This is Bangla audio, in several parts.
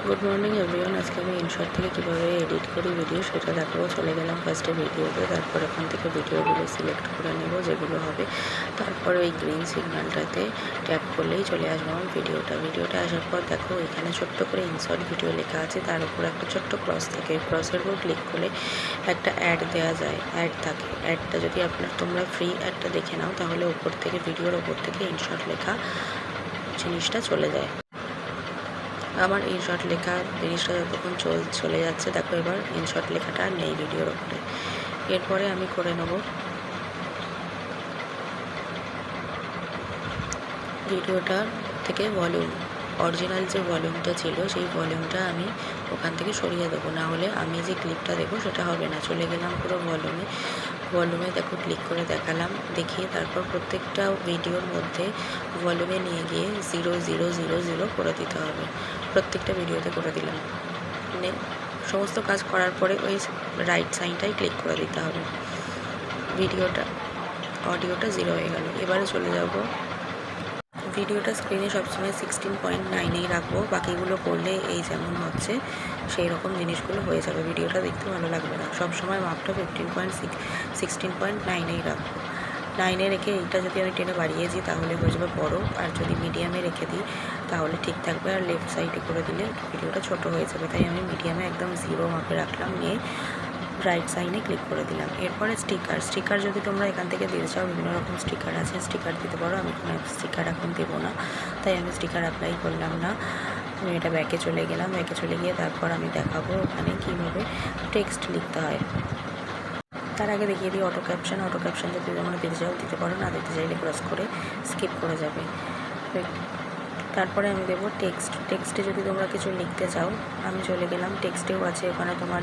Good morning everyone. আজকে আমি ইনশট থেকে কীভাবে এডিট করি ভিডিও সেটা দেখাবো। চলে গেলাম ফার্স্টে ভিডিওতে, তারপর এখান থেকে ভিডিওগুলো সিলেক্ট করে নেব যেগুলো হবে। তারপর ওই গ্রিন সিগন্যালটাতে ট্যাপ করলেই চলে আসবো আমার ভিডিওটা আসার পর দেখো এখানে ছোট্ট করে ইনশট ভিডিও লেখা আছে, তার উপর একটা ছোট্ট ক্রস থাকে। ক্রসের উপর ক্লিক করলে একটা অ্যাড দেওয়া যায়, অ্যাড থাকে। অ্যাডটা যদি তোমরা ফ্রি অ্যাডটা দেখে নাও তাহলে উপর থেকে ভিডিওর ওপর থেকে ইনশট লেখা জিনিসটা চলে যায়। আমার ইনশট লেখা জিনিসটা যতক্ষণ চলে যাচ্ছে দেখো, এবার ইনশট লেখাটা নেই ভিডিওর ওপরে। এরপরে আমি করে নেব ভিডিওটা থেকে ভলিউম, অরিজিনাল যে ভলিউমটা ছিল সেই ভলিউমটা আমি ওখান থেকে সরিয়ে দেবো, না হলে আমি যে ক্লিপটা দেবো সেটা হবে না। চলে গেলাম পুরো ভলিউমে দেখো ক্লিক করে দেখিয়ে তারপর প্রত্যেকটা ভিডিওর মধ্যে ভলিউমে নিয়ে গিয়ে 0 0 0 0 করে দিতে হবে। প্রত্যেকটা ভিডিওতে করে দিলাম। মানে সমস্ত কাজ করার পরে ওই রাইট সাইনটাই ক্লিক করে দিতে হবে। অডিওটা 0 হয়ে গেল। এবারে চলে যাব ভিডিওটা স্ক্রিনে সবসময় 16.9 রাখবো। বাকিগুলো করলে এই যেমন হচ্ছে সেই রকম জিনিসগুলো হয়ে যাবে, ভিডিওটা দেখতে ভালো লাগবে না। সবসময় মাপটা 16.9 রাখবো। 9 রেখে এইটা যদি আমি টেনে বাড়িয়ে দিই তাহলে হয়ে যাবে বড়ো, আর যদি মিডিয়ামে রেখে দিই তাহলে ঠিক থাকবে। আর লেফট সাইডে করে দিলে ভিডিওটা ছোট হয়ে যাবে, তাই আমি মিডিয়ামে একদম 0 মাপে রাখলাম, নিয়ে রাইট সাইনে ক্লিক করে দিলাম। এরপরে স্টিকার যদি তোমরা এখান থেকে দিতে চাও, বিভিন্ন রকম স্টিকার আছে, স্টিকার দিতে পারো। আমি কোনো স্টিকার এখন দেবো না, তাই আমি স্টিকার অ্যাপ্লাই করলাম না। আমি এটা ব্যাকে চলে গেলাম। ব্যাকে চলে গিয়ে তারপর আমি দেখাবো ওখানে কীভাবে টেক্সট লিখতে হয়। তার আগে দেখিয়ে দিই অটো ক্যাপশন যদি তোমরা দিতে চাও দিতে পারো, না দিতে চাইলে ক্রস করে স্কিপ করে যাবে। তারপরে আমি দেবো টেক্সটে যদি তোমরা কিছু লিখতে চাও, আমি চলে গেলাম টেক্সটেও আছে ওখানে তোমার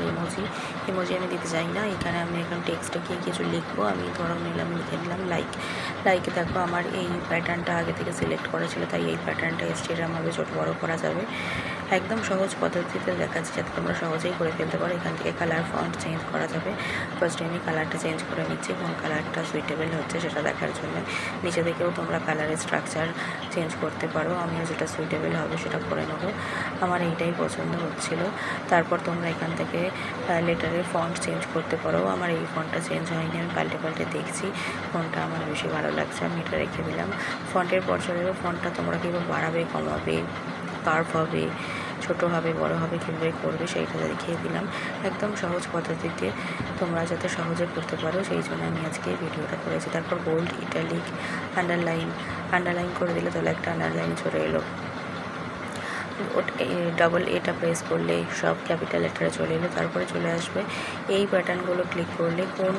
ইমোজি আমি দিতে চাই না। এখানে আমি এখন টেক্সটে গিয়ে কিছু লিখবো। আমি ধরো লিখে দিলাম লাইক। দেখো আমার এই প্যাটার্নটা আগে থেকে সিলেক্ট করা ছিল, তাই এই প্যাটার্নটা এরকমভাবে ছোটো বড়ো করা যাবে। একদম সহজ পদ্ধতিতে দেখাচ্ছি যাতে তোমরা সহজেই করে ফেলতে পারো। এখান থেকে কালার ফন্ট চেঞ্জ করা যাবে। ফার্স্টে আমি কালারটা চেঞ্জ করে নিচ্ছি, কোন কালারটা সুইটেবল হচ্ছে সেটা দেখার জন্য। নিচে থেকেও তোমরা কালারের স্ট্রাকচার চেঞ্জ করতে পারো, আমিও যেটা সুইটেবল হবে সেটা করে নেবো। আমার এইটাই পছন্দ হচ্ছিলো। তারপর তোমরা এখান থেকে লেটারের ফন্ট চেঞ্জ করতে পারো। আমার এই ফন্টটা চেঞ্জ হয়নি, আমি পাল্টে দেখছি ফন্টটা আমার বেশি ভালো লাগছে, আমি এটা রেখে দিলাম। ফন্টের পর চলে যাবে ফন্টটা তোমরা কীভাবে বাড়াবে, কমাবে, কার্ভ হবে, ছোটো হবে, বড়ো হবে, কীভাবে করবে সেইটা দেখিয়ে দিলাম। একদম সহজ পদ্ধতিতে তোমরা যাতে সহজে করতে পারো সেই জন্য আমি আজকে ভিডিওটা করেছি। তারপর বোল্ড, ইটালিক, আন্ডারলাইন করে দিলে তাহলে একটা আন্ডারলাইন চলে এলো। ডাবল এটা প্রেস করলে সব ক্যাপিটাল লেটারে চলে এলো। তারপরে চলে আসবে এই প্যাটার্নগুলো ক্লিক করলে কোন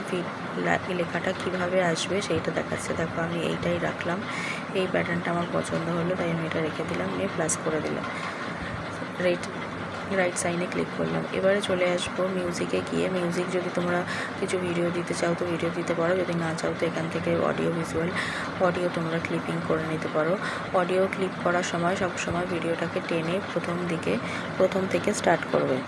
লেখাটা কিভাবে আসবে সেইটা দেখাচ্ছে। দেখো আমি এইটাই রাখলাম, এই প্যাটার্নটা আমার পছন্দ হলো তাই আমি এটা রেখে দিলাম, নিয়ে প্লাস করে দিলাম। রাইট সাইনে ক্লিক করলাম। এবারে চলে আসবো মিউজিকে গিয়ে। মিউজিক যদি তোমরা কিছু ভিডিও দিতে চাও তো ভিডিও দিতে পারো, যদি না চাও তো এখান থেকে অডিও তোমরা ক্লিপিং করে নিতে পারো। অডিও ক্লিপ করার সময় সবসময় ভিডিওটাকে টেনে প্রথম থেকে স্টার্ট করবে।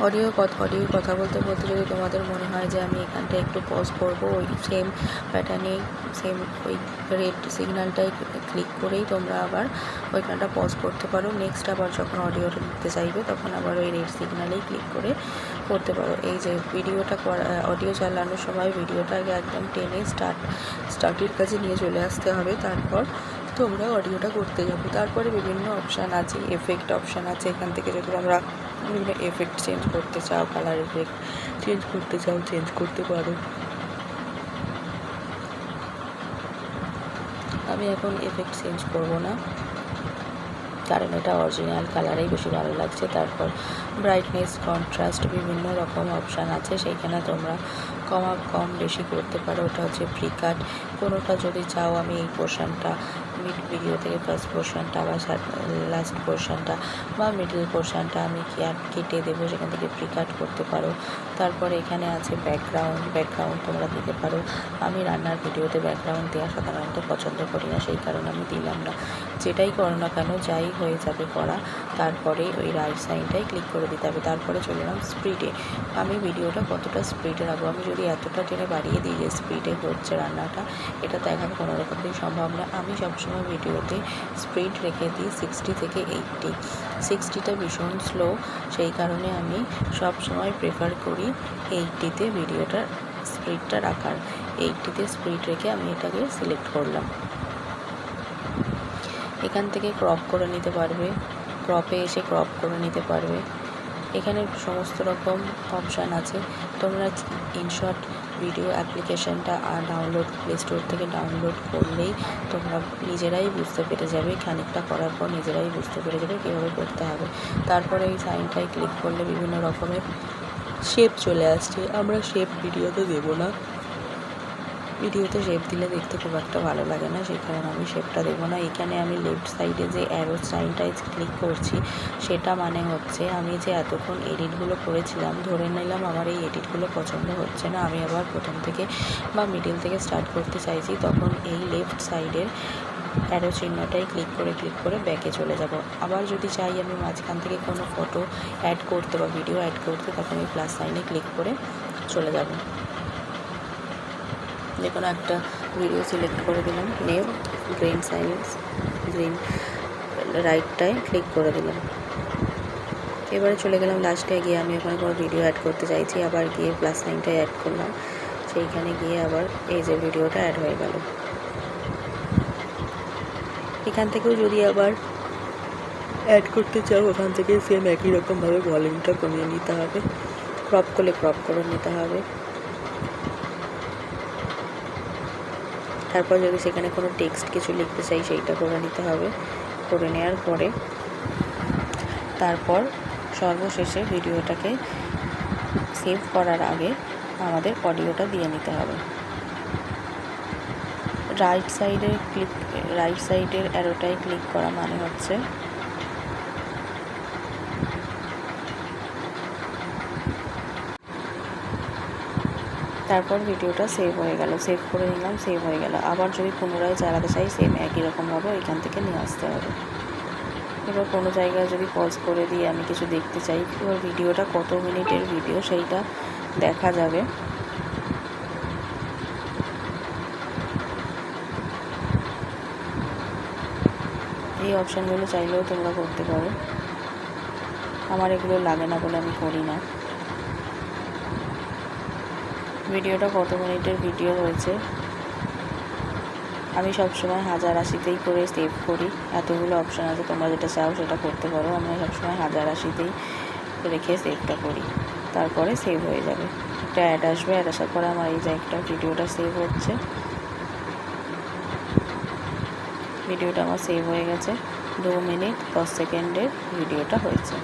অডিও কথা বলতে যদি তোমাদের মনে হয় যে আমি এখানটা একটু পজ করবো, ওই সেম প্যাটার্নে ওই রেড সিগন্যালটাই ক্লিক করেই তোমরা আবার ওইখানটা পজ করতে পারো। নেক্সট আবার যখন অডিওটা দিতে চাইবে তখন আবার ওই রেড সিগন্যালেই ক্লিক করে করতে পারো। এই যে অডিও চালানোর সময় ভিডিওটাকে একদম টেনে স্টার্টের কাছে নিয়ে চলে আসতে হবে, তারপর তোমরা অডিওটা করতে যাবো। তারপরে বিভিন্ন অপশান আছে, এফেক্ট অপশান আছে, এখান থেকে যদি তোমরা বিভিন্ন এফেক্ট চেঞ্জ করতে চাও, কালার এফেক্ট চেঞ্জ করতে চাও চেঞ্জ করতে পারো। আমি এখন এফেক্ট চেঞ্জ করব না, কারণ এটা অরিজিনাল কালারেই বেশি ভালো লাগছে। তারপর ব্রাইটনেস, কন্ট্রাস্ট, বিভিন্ন রকম অপশান আছে, সেইখানে তোমরা কম বেশি করতে পারো। ওটা হচ্ছে প্রিকাট। কোনোটা যদি চাও আমি এই পোর্শনটা ভিডিও থেকে ফার্স্ট পোর্শনটা বা লাস্ট পোর্শনটা বা মিডল পোর্শনটা আমি কেটে দেবো, সেখান থেকে প্রি কাট করতে পারো। তারপরে এখানে আছে ব্যাকগ্রাউন্ড তোমরা দিতে পারো। আমি রান্নার ভিডিওতে ব্যাকগ্রাউন্ড দেওয়া সাধারণত পছন্দ করি না, সেই কারণে আমি দিলাম না। যেটাই করো না কেন, যাই হয়ে যাবে করা, তারপরে ওই রাইট সাইডটাই ক্লিক করে দিতে হবে। তারপরে চলে এলাম স্পিডে। আমি ভিডিওটা কতটা স্পিডে রাখবো, আমি যদি এতটা টেনে বাড়িয়ে দিই যে স্পিডে হচ্ছে রান্নাটা, এটা দেখানো কোনো রকমই সম্ভব না। আমি সবসময় ভিডিওতে স্পিড রেখে দিই 60 থেকে 80। 60টা ভীষণ স্লো, সেই কারণে আমি সবসময় প্রেফার করি 80তে ভিডিওটার স্পিডটা রাখার। 80তে স্পিড রেখে আমি এটাকে সিলেক্ট করলাম। এখান থেকে ক্রপ করে নিতে পারবে, ক্রপে এসে ক্রপ করে নিতে পারবে। এখানে সমস্ত রকম অপশান আছে। তোমরা ইনশর্ট ভিডিও অ্যাপ্লিকেশানটা ডাউনলোড প্লে স্টোর থেকে ডাউনলোড করলেই তোমরা নিজেরাই বুঝতে পেরে যাবে, খানিকটা করার পর নিজেরাই বুঝতে পেরে যাবে কীভাবে করতে হবে। তারপরে এই সাইনটায় ক্লিক করলে বিভিন্ন রকমের শেপ চলে আসছে। আমরা শেপ ভিডিওতে দেবো না, ভিডিওতে শেপ দিলে দেখতে খুব একটা ভালো লাগে না, সেই কারণে আমি শেপটা দেবো না। এখানে আমি লেফট সাইডে যে অ্যারো সাইনটায় ক্লিক করছি, সেটা মানে হচ্ছে আমি যে এতক্ষণ এডিটগুলো করেছিলাম, ধরে নিলাম আমার এই এডিটগুলো পছন্দ হচ্ছে না, আমি আবার প্রথম থেকে বা মিডিল থেকে স্টার্ট করতে চাইছি, তখন এই লেফট সাইডের অ্যারো চিহ্নটাই ক্লিক করে ব্যাকে চলে যাব। আবার যদি চাই আমি মাঝখান থেকে কোনো ফটো অ্যাড করতে বা ভিডিও অ্যাড করতে, তখন এই প্লাস সাইনে ক্লিক করে চলে যাব। যে কোনো একটা ভিডিও সিলেক্ট করে দিলাম, নেম গ্রিন সাইন্স গ্রিন রাইটটায় ক্লিক করে দিলাম। এবারে চলে গেলাম লাস্টে গিয়ে, আমি ওখানে কোনো ভিডিও অ্যাড করতে চাইছি, আবার গিয়ে প্লাস সাইনটায় অ্যাড করলাম, সেইখানে গিয়ে আবার এই যে ভিডিওটা অ্যাড হয়ে গেল। এখান থেকেও যদি আবার অ্যাড করতে চাও, ওখান থেকে সেম একই রকমভাবে ভলিউমটা কমিয়ে নিতে হবে, ক্রপ করে নিতে হবে। তারপর যদি সেখানে কোনো টেক্সট কিছু লিখতে চাই, সেইটা করে নিতে হবে। করে নেওয়ার পরে তারপর সর্বশেষে ভিডিওটাকে সেভ করার আগে আমাদের অডিওটা দিয়ে নিতে হবে। রাইট সাইডের অ্যারোটায় ক্লিক করা মানে হচ্ছে তারপর ভিডিওটা সেভ হয়ে গেল, সেভ করে নিলাম, সেভ হয়ে গেল। আবার যদি পুনরায় চালাতে চাই, সেম একই রকমভাবে এখান থেকে নিয়ে আসতে হবে। এবার কোনো জায়গায় যদি পজ করে দিয়ে আমি কিছু দেখতে চাই, এবার ভিডিওটা কত মিনিটের ভিডিও সেইটা দেখা যাবে। এই অপশানগুলো চাইলেও তোমরা করতে পারো, আমার এগুলো লাগে না বলে আমি করি না। ভিডিওটা কত মিনিটের ভিডিও হয়েছে, আমি সবসময় 1080তেই করে সেভ করি। এতগুলো অপশান আছে, তোমরা যেটা চাও সেটা করতে পারো। আমি সবসময় 1080তেই রেখে সেভটা করি, তারপরে সেভ হয়ে যাবে। একটা অ্যাড আসবে, অ্যাড আসার পরে আমার এই যে একটা ভিডিওটা সেভ হচ্ছে, ভিডিওটা আমার সেভ হয়ে গেছে। 2 মিনিট 10 সেকেন্ডের ভিডিওটা হয়েছে।